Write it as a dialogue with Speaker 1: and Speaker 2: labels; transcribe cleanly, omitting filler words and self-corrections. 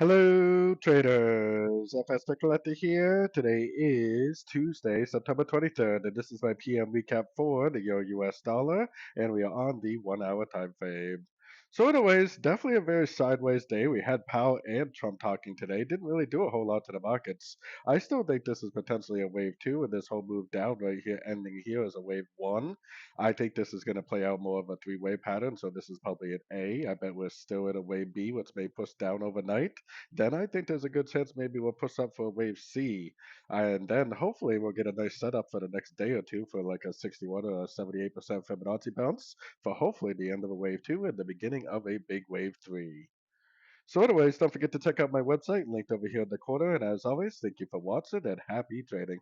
Speaker 1: Hello, traders. FX Pip Collector here. Today is Tuesday, September 23rd, and this is my PM recap for the Euro US dollar, and we are on the 1 hour time frame. So, anyways, definitely a very sideways day. We had Powell and Trump talking today. Didn't really do a whole lot to the markets. I still think this is potentially a wave two, and this whole move down right here, ending here, is a wave one. I think this is going to play out more of a three-way pattern, so this is probably an A. I bet we're still in a wave B, which may push down overnight. Then I think there's a good chance maybe we'll push up for wave C, and then hopefully we'll get a nice setup for the next day or two for like a 61 or a 78% Fibonacci bounce for hopefully the end of a wave two and the beginning of a big wave three. So anyways, don't forget to check out my website linked over here in the corner, and as always, thank you for watching and happy trading.